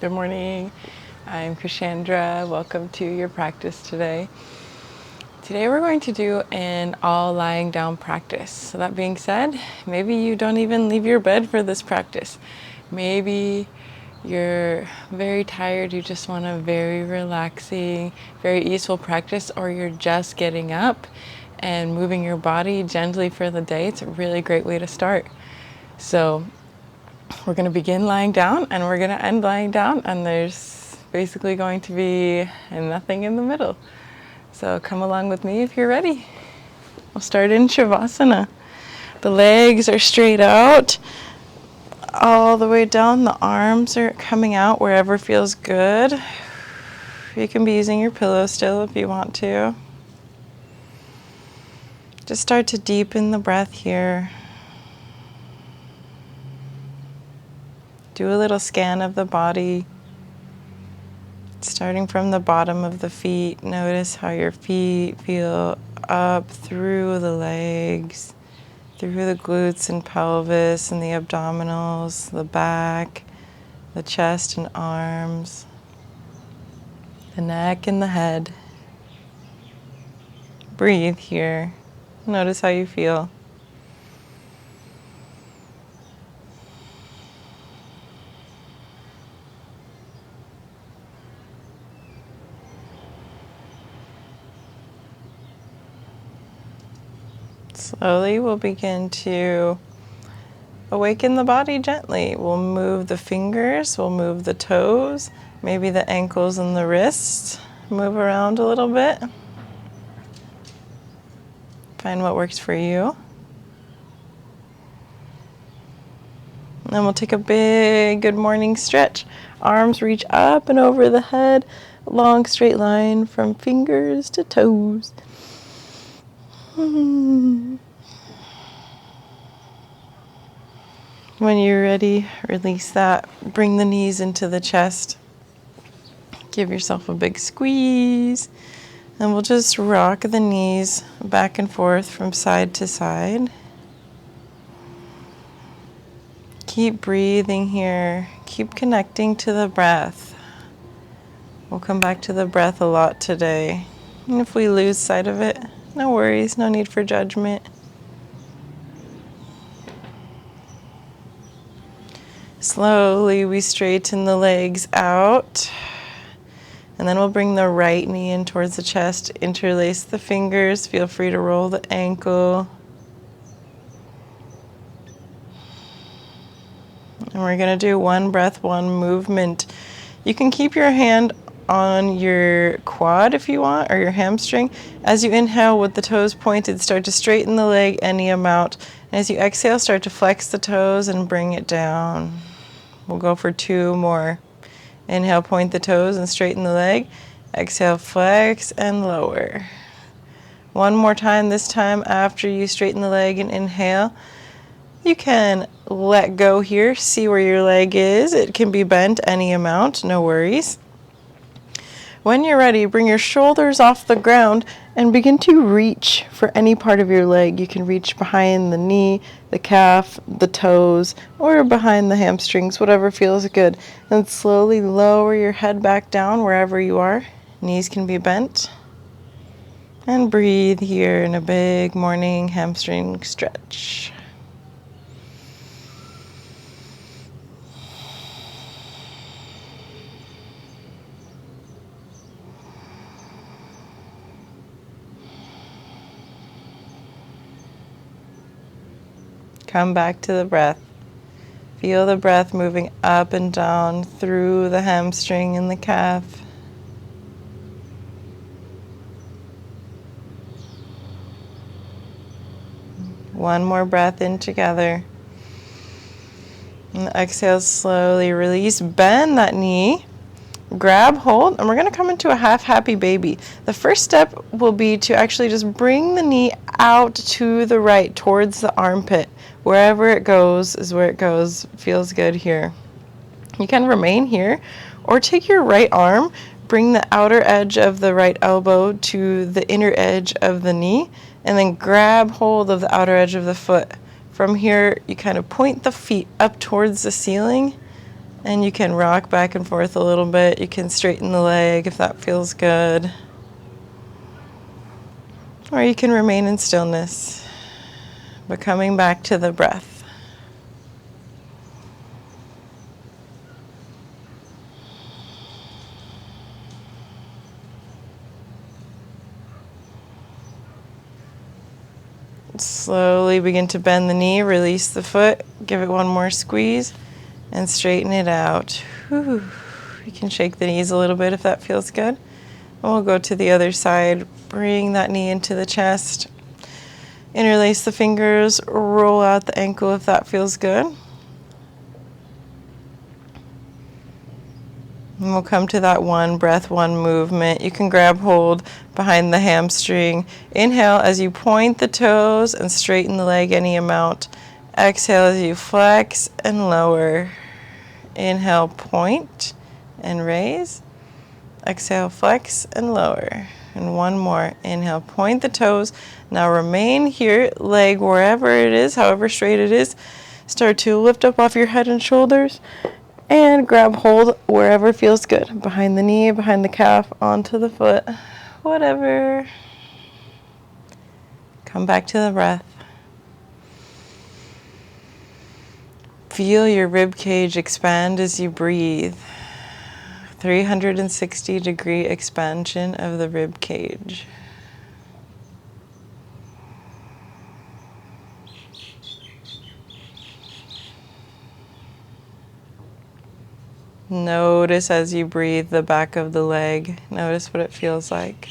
Good morning. I'm Krishandra. Welcome to your practice today. Today we're going to do an all lying down practice. So that being said, maybe you don't even leave your bed for this practice. Maybe you're very tired, you just want a very relaxing, very easeful practice, or you're just getting up and moving your body gently for the day. It's a really great way to start. So we're going to begin lying down and we're going to end lying down, and there's basically going to be nothing in the middle. So come along with me if you're ready. We'll start in Shavasana. The legs are straight out all the way down. The arms are coming out wherever feels good. You can be using your pillow still if you want to. Just start to deepen the breath here. Do a little scan of the body. Starting from the bottom of the feet, notice how your feet feel up through the legs, through the glutes and pelvis and the abdominals, the back, the chest and arms, the neck and the head. Breathe here. Notice how you feel. Slowly we'll begin to awaken the body gently. We'll move the fingers, we'll move the toes, maybe the ankles and the wrists. Move around a little bit. Find what works for you. And then we'll take a big good morning stretch. Arms reach up and over the head, long straight line from fingers to toes. When you're ready, release that. Bring the knees into the chest. Give yourself a big squeeze. And we'll just rock the knees back and forth from side to side. Keep breathing here. Keep connecting to the breath. We'll come back to the breath a lot today. And if we lose sight of it, no worries, no need for judgment. Slowly we straighten the legs out. And then we'll bring the right knee in towards the chest. Interlace the fingers. Feel free to roll the ankle. And we're going to do one breath, one movement. You can keep your hand on your quad if you want, or your hamstring. As you inhale with the toes pointed, start to straighten the leg any amount. And as you exhale, start to flex the toes and bring it down. We'll go for 2 more. Inhale, point the toes and straighten the leg. Exhale, flex and lower. One more time, this time after you straighten the leg and inhale. You can let go here, see where your leg is. It can be bent any amount, no worries. When you're ready, bring your shoulders off the ground and begin to reach for any part of your leg. You can reach behind the knee, the calf, the toes, or behind the hamstrings, whatever feels good. And slowly lower your head back down wherever you are. Knees can be bent. And breathe here in a big morning hamstring stretch. Come back to the breath. Feel the breath moving up and down through the hamstring and the calf. One more breath in together. And exhale, slowly release. Bend that knee. Grab hold, and we're going to come into a half happy baby. The first step will be to actually just bring the knee out to the right towards the armpit. Wherever it goes is where it goes. Feels good here. You can remain here or take your right arm, bring the outer edge of the right elbow to the inner edge of the knee, and then grab hold of the outer edge of the foot. From here, you kind of point the feet up towards the ceiling, And you can rock back and forth a little bit. You can straighten the leg if that feels good. Or you can remain in stillness, but coming back to the breath. Slowly begin to bend the knee, release the foot, give it one more squeeze, and straighten it out. Whew. You can shake the knees a little bit if that feels good. And we'll go to the other side. Bring that knee into the chest. Interlace the fingers, roll out the ankle if that feels good. And we'll come to that one breath, one movement. You can grab hold behind the hamstring. Inhale as you point the toes and straighten the leg any amount. Exhale as you flex and lower. Inhale, point and raise. Exhale, flex and lower. And one more. Inhale, point the toes. Now remain here, leg wherever it is, however straight it is. Start to lift up off your head and shoulders. And grab hold wherever feels good. Behind the knee, behind the calf, onto the foot, whatever. Come back to the breath. Feel your rib cage expand as you breathe. 360-degree expansion of the rib cage. Notice as you breathe the back of the leg. Notice what it feels like.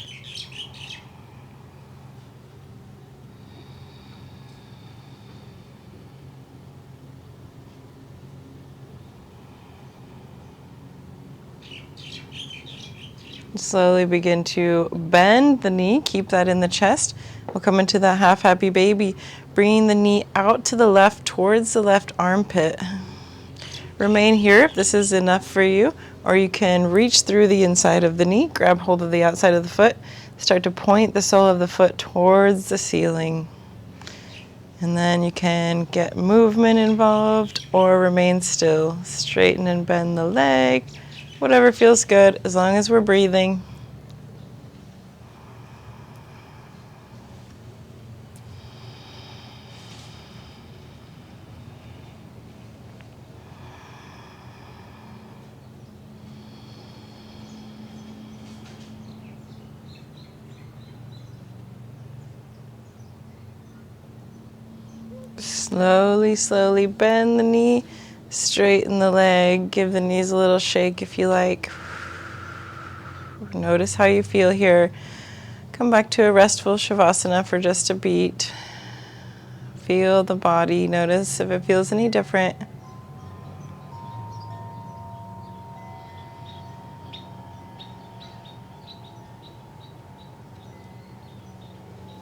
Slowly begin to bend the knee. Keep that in the chest. We'll come into that half happy baby. Bringing the knee out to the left towards the left armpit. Remain here if this is enough for you, or you can reach through the inside of the knee, grab hold of the outside of the foot, start to point the sole of the foot towards the ceiling. And then you can get movement involved or remain still. Straighten and bend the leg, whatever feels good, as long as we're breathing. Slowly, slowly bend the knee, straighten the leg, give the knees a little shake if you like. Notice how you feel here. Come back to a restful Shavasana for just a beat. Feel the body, notice if it feels any different.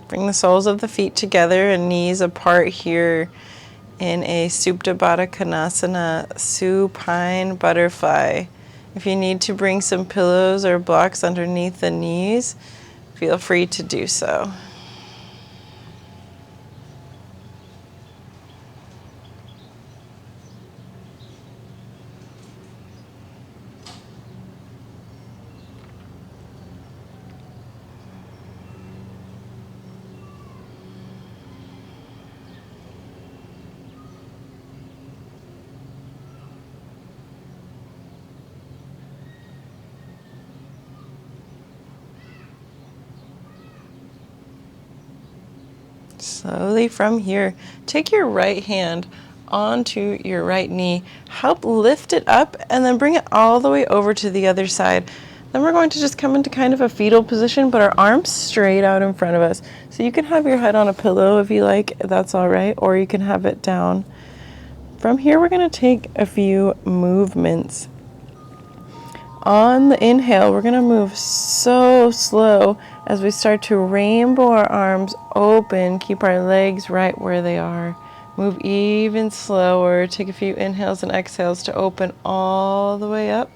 Bring the soles of the feet together and knees apart here in a Supta Baddha Konasana, supine butterfly. If you need to bring some pillows or blocks underneath the knees, feel free to do so. Slowly from here, take your right hand onto your right knee, help lift it up, and then bring it all the way over to the other side. Then we're going to just come into kind of a fetal position, but our arms straight out in front of us. So you can have your head on a pillow if you like, that's all right, or you can have it down. From here, we're going to take a few movements. On the inhale, we're going to move so slow as we start to rainbow our arms open, keep our legs right where they are. Move even slower. Take a few inhales and exhales to open all the way up.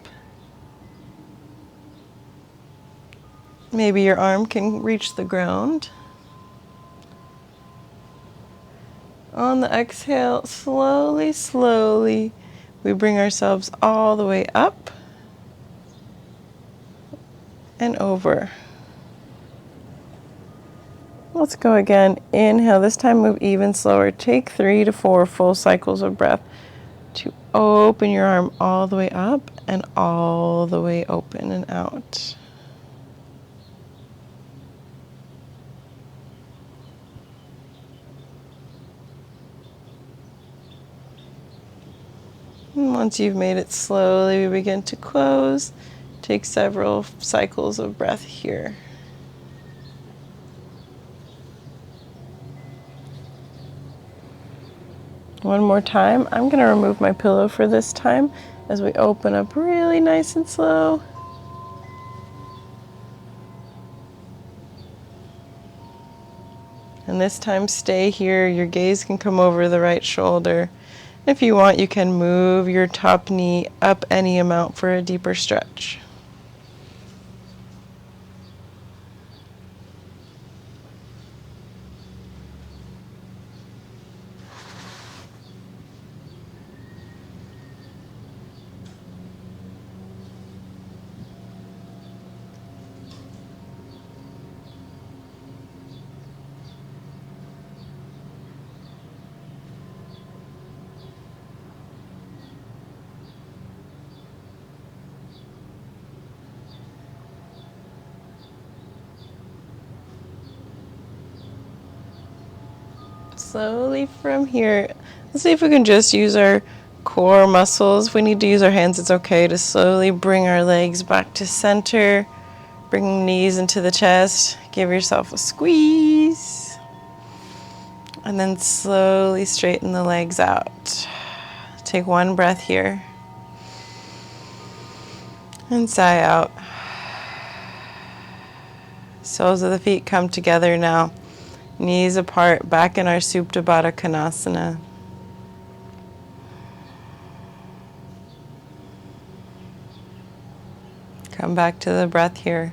Maybe your arm can reach the ground. On the exhale, slowly, slowly we bring ourselves all the way up and over. Let's go again. Inhale. This time move even slower. Take 3 to 4 full cycles of breath to open your arm all the way up and all the way open and out. And once you've made it, slowly we begin to close. Take several cycles of breath here. One more time. I'm going to remove my pillow for this time as we open up really nice and slow. And this time stay here. Your gaze can come over the right shoulder. If you want, you can move your top knee up any amount for a deeper stretch. Slowly from here, let's see if we can just use our core muscles. If we need to use our hands, it's okay to slowly bring our legs back to center. Bring knees into the chest. Give yourself a squeeze. And then slowly straighten the legs out. Take one breath here. And sigh out. Soles of the feet come together now. Knees apart, back in our Supta Baddha Konasana. Come back to the breath here.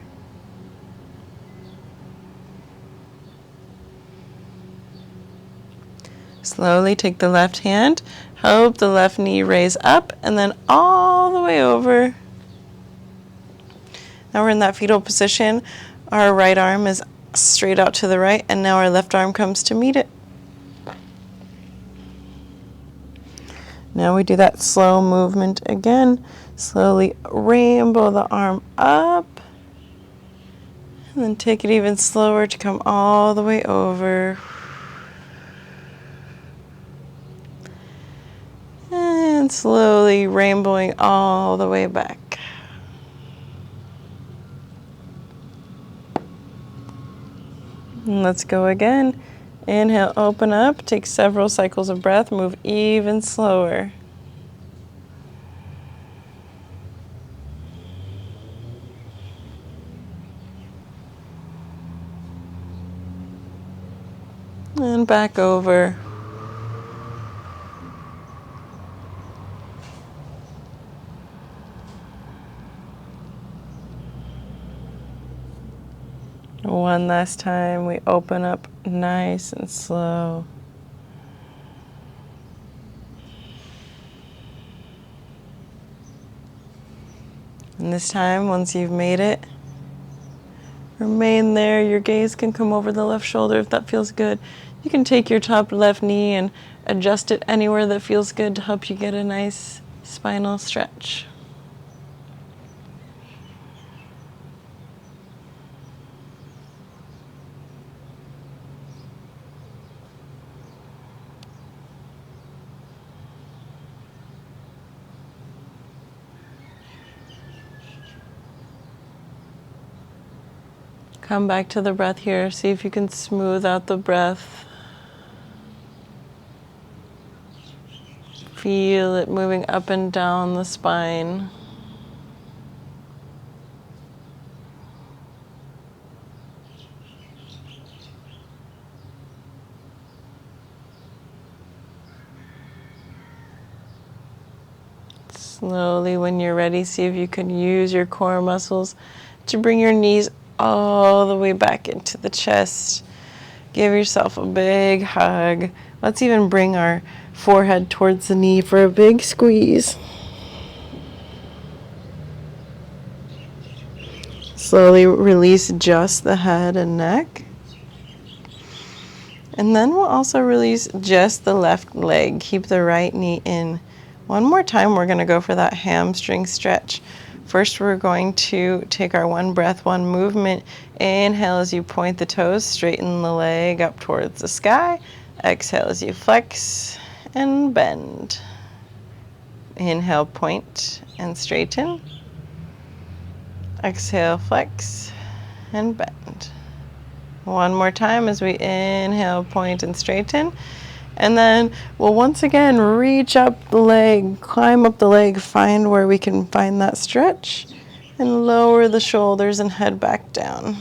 Slowly take the left hand, help the left knee raise up, and then all the way over. Now we're in that fetal position. Our right arm is straight out to the right, and now our left arm comes to meet it. Now we do that slow movement again. Slowly rainbow the arm up, and then take it even slower to come all the way over. And slowly rainbowing all the way back. And let's go again. Inhale, open up, take several cycles of breath, move even slower. And back over. One last time, we open up nice and slow. And this time, once you've made it, remain there. Your gaze can come over the left shoulder if that feels good. You can take your top left knee and adjust it anywhere that feels good to help you get a nice spinal stretch. Come back to the breath here. See if you can smooth out the breath. Feel it moving up and down the spine. Slowly, when you're ready, see if you can use your core muscles to bring your knees all the way back into the chest. Give yourself a big hug. Let's even bring our forehead towards the knee for a big squeeze. Slowly release just the head and neck. And then we'll also release just the left leg. Keep the right knee in. One more time, we're going to go for that hamstring stretch. First, we're going to take our one breath, one movement. Inhale as you point the toes, straighten the leg up towards the sky. Exhale as you flex and bend. Inhale, point and straighten. Exhale, flex and bend. One more time as we inhale, point and straighten. And then we'll once again reach up the leg, climb up the leg, find where we can find that stretch, and lower the shoulders and head back down.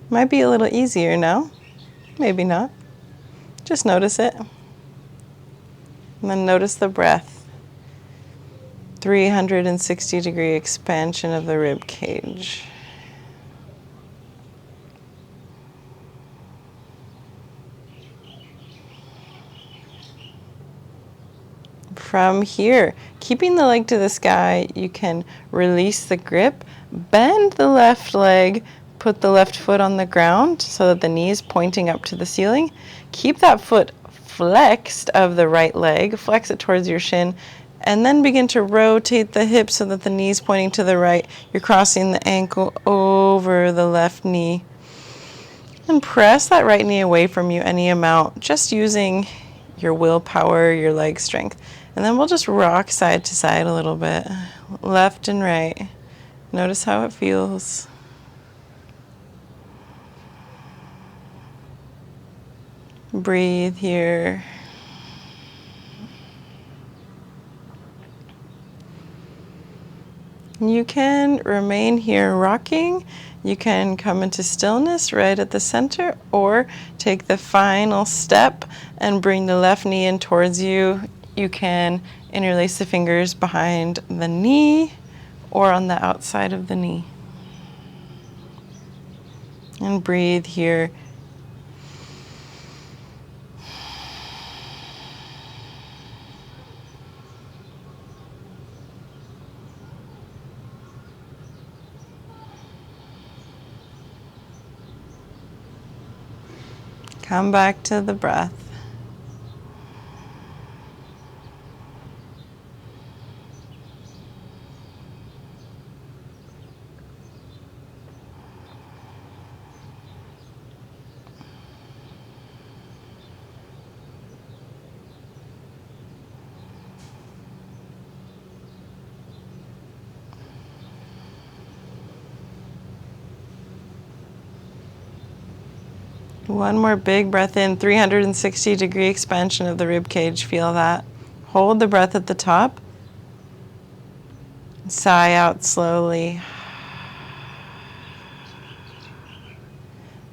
Might be a little easier now, maybe not. Just notice it. And then notice the breath. 360-degree expansion of the rib cage. From here, keeping the leg to the sky, you can release the grip, bend the left leg, put the left foot on the ground so that the knee is pointing up to the ceiling. Keep that foot flexed of the right leg, flex it towards your shin, and then begin to rotate the hips so that the knee is pointing to the right. You're crossing the ankle over the left knee. And press that right knee away from you any amount, just using your willpower, your leg strength. And then we'll just rock side to side a little bit, left and right. Notice how it feels. Breathe here. You can remain here rocking. You can come into stillness right at the center, or take the final step and bring the left knee in towards you. You can interlace the fingers behind the knee or on the outside of the knee. And breathe here. Come back to the breath. One more big breath in, 360-degree expansion of the rib cage. Feel that. Hold the breath at the top. Sigh out slowly.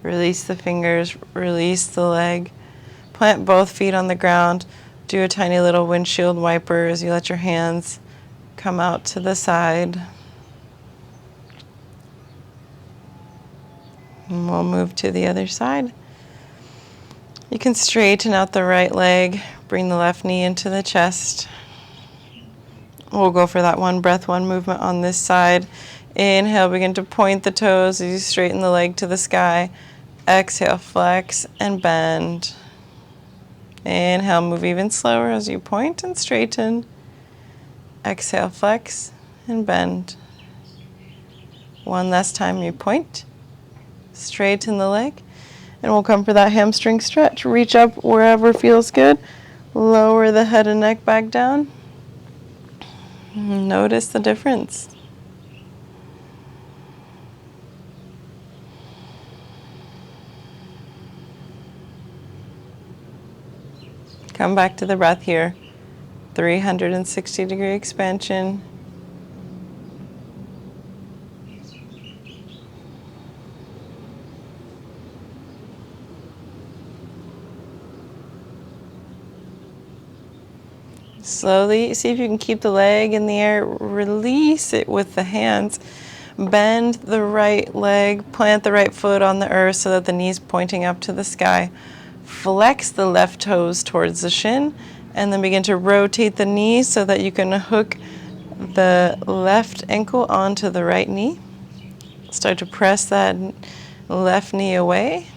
Release the fingers, release the leg. Plant both feet on the ground. Do a tiny little windshield wiper as you let your hands come out to the side. And we'll move to the other side. You can straighten out the right leg, bring the left knee into the chest. We'll go for that one breath, one movement on this side. Inhale, begin to point the toes as you straighten the leg to the sky. Exhale, flex and bend. Inhale, move even slower as you point and straighten. Exhale, flex and bend. One last time, you point, straighten the leg. And we'll come for that hamstring stretch. Reach up wherever feels good. Lower the head and neck back down. Notice the difference. Come back to the breath here. 360-degree expansion. Slowly, see if you can keep the leg in the air. Release it with the hands. Bend the right leg, plant the right foot on the earth so that the knee's pointing up to the sky. Flex the left toes towards the shin, and then begin to rotate the knee so that you can hook the left ankle onto the right knee. Start to press that left knee away.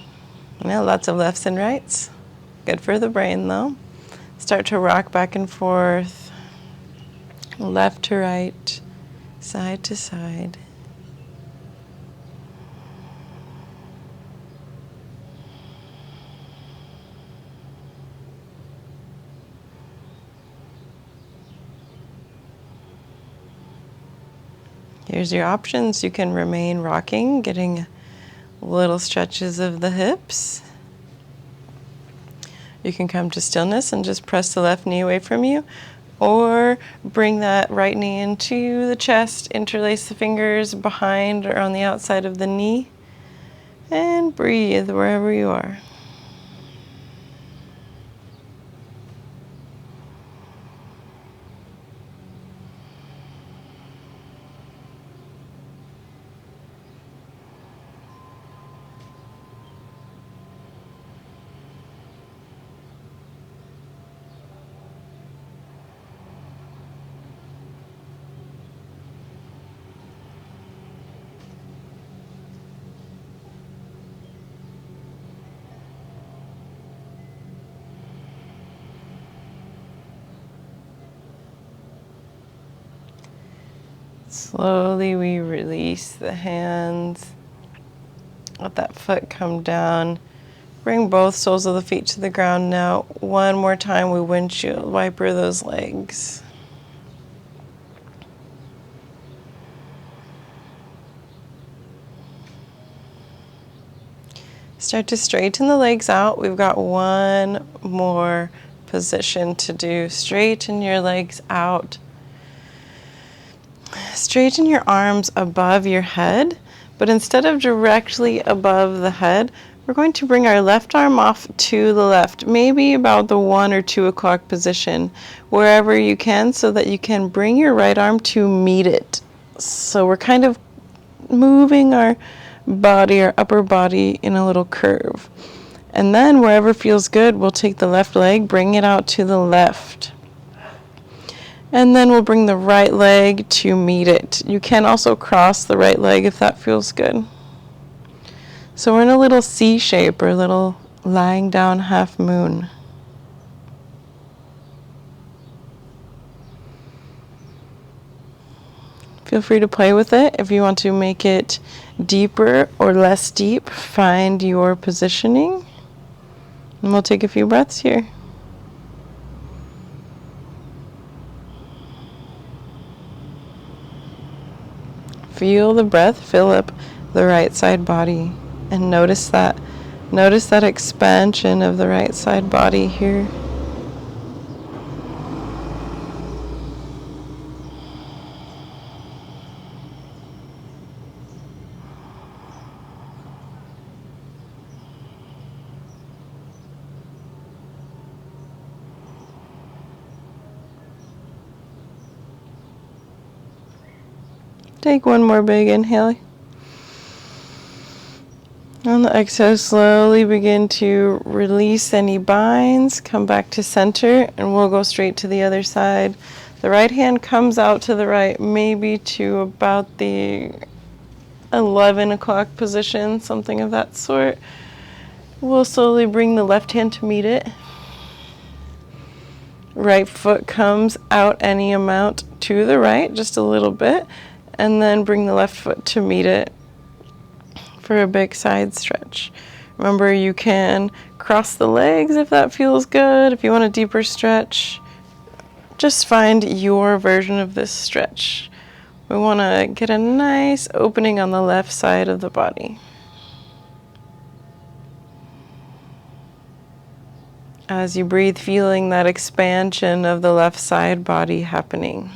Lots of lefts and rights. Good for the brain though. Start to rock back and forth, left to right, side to side. Here's your options. You can remain rocking, getting little stretches of the hips. You can come to stillness and just press the left knee away from you, or bring that right knee into the chest, interlace the fingers behind or on the outside of the knee, and breathe wherever you are. Slowly we release the hands. Let that foot come down. Bring both soles of the feet to the ground now. One more time, we windshield wiper those legs. Start to straighten the legs out. We've got one more position to do. Straighten your legs out. Straighten your arms above your head, but instead of directly above the head, we're going to bring our left arm off to the left, maybe about the 1 or 2 o'clock position, wherever you can, so that you can bring your right arm to meet it. So we're kind of moving our body, our upper body, in a little curve. And then wherever feels good, we'll take the left leg, bring it out to the left. And then we'll bring the right leg to meet it. You can also cross the right leg if that feels good. So we're in a little C shape, or a little lying down half moon. Feel free to play with it. If you want to make it deeper or less deep, find your positioning. And we'll take a few breaths here. Feel the breath fill up the right side body, and notice that expansion of the right side body here. Take one more big inhale. On the exhale, slowly begin to release any binds. Come back to center, and we'll go straight to the other side. The right hand comes out to the right, maybe to about the 11 o'clock position, something of that sort. We'll slowly bring the left hand to meet it. Right foot comes out any amount to the right, just a little bit, and then bring the left foot to meet it for a big side stretch. Remember, you can cross the legs if that feels good. If you want a deeper stretch, just find your version of this stretch. We want to get a nice opening on the left side of the body. As you breathe, feeling that expansion of the left side body happening.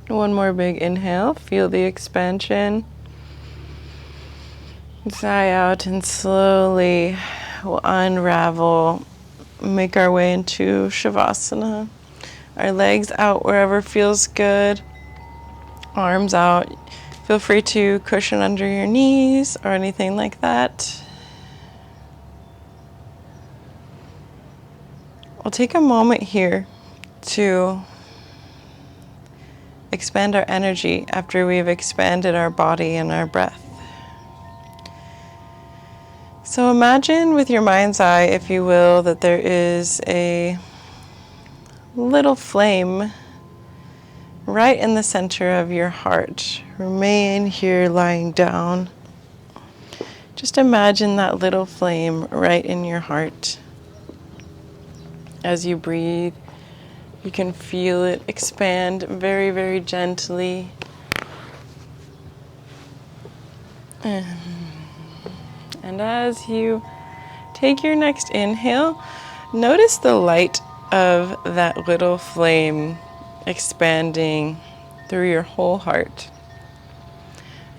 One more big inhale. Feel the expansion. Sigh out and slowly we'll unravel. Make our way into Shavasana. Our legs out wherever feels good. Arms out. Feel free to cushion under your knees or anything like that. We'll take a moment here to expand our energy after we've expanded our body and our breath. So imagine with your mind's eye, if you will, that there is a little flame right in the center of your heart. Remain here lying down. Just imagine that little flame right in your heart. As you breathe, you can feel it expand very, very gently. And as you take your next inhale, notice the light of that little flame expanding through your whole heart.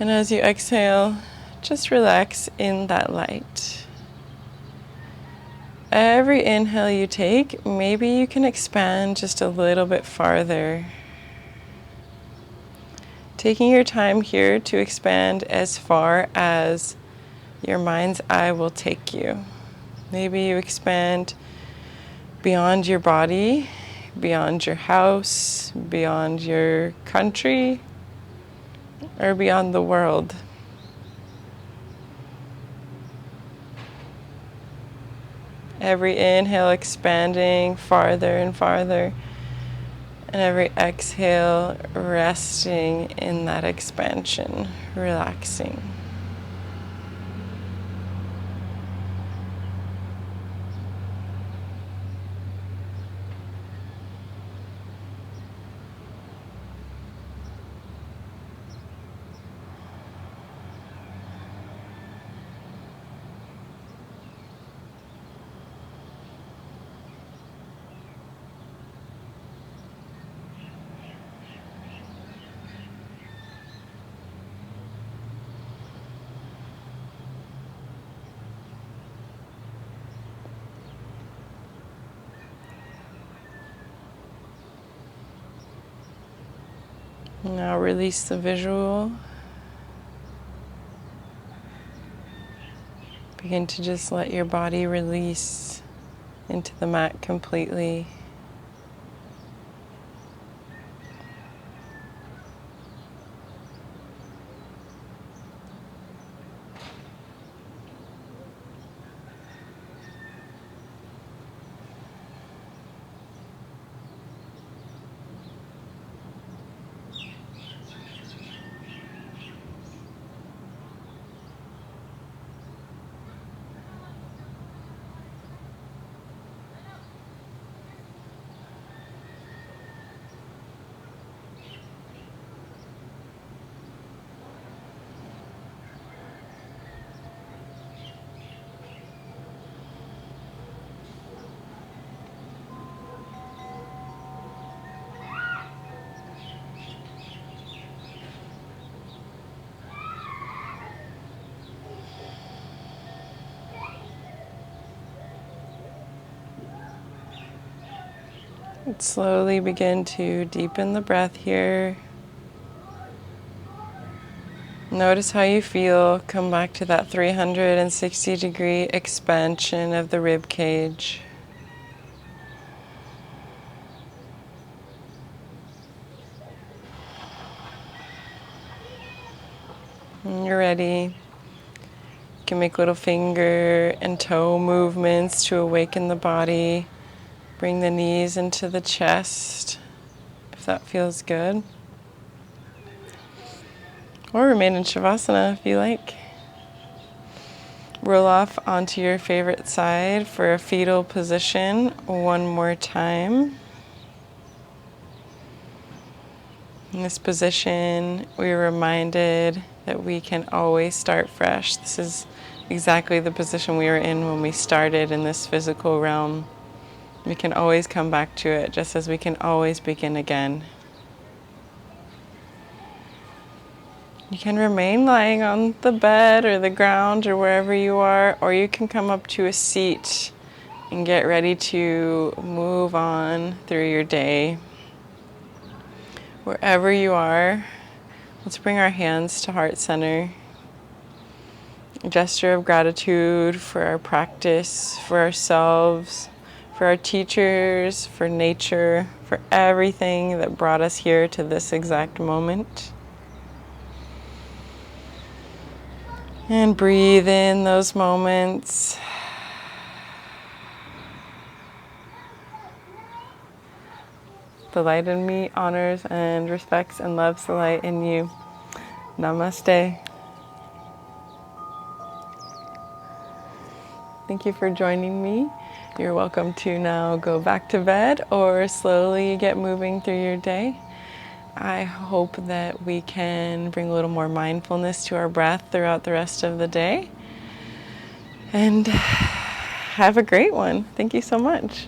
And as you exhale, just relax in that light. Every inhale you take, maybe you can expand just a little bit farther. Taking your time here to expand as far as your mind's eye will take you. Maybe you expand beyond your body, beyond your house, beyond your country, or beyond the world. Every inhale expanding farther and farther, and every exhale resting in that expansion, relaxing. Now release the visual. Begin to just let your body release into the mat completely. And slowly begin to deepen the breath here. Notice how you feel. Come back to that 360-degree expansion of the rib cage. When you're ready, you can make little finger and toe movements to awaken the body. Bring the knees into the chest, if that feels good. Or remain in Shavasana if you like. Roll off onto your favorite side for a fetal position one more time. In this position, we're reminded that we can always start fresh. This is exactly the position we were in when we started in this physical realm. We can always come back to it, just as we can always begin again. You can remain lying on the bed or the ground or wherever you are, or you can come up to a seat and get ready to move on through your day. Wherever you are, let's bring our hands to heart center. A gesture of gratitude for our practice, for ourselves, for our teachers, for nature, for everything that brought us here to this exact moment. And breathe in those moments. The light in me honors and respects and loves the light in you. Namaste. Thank you for joining me. You're welcome to now go back to bed or slowly get moving through your day. I hope that we can bring a little more mindfulness to our breath throughout the rest of the day. And have a great one. Thank you so much.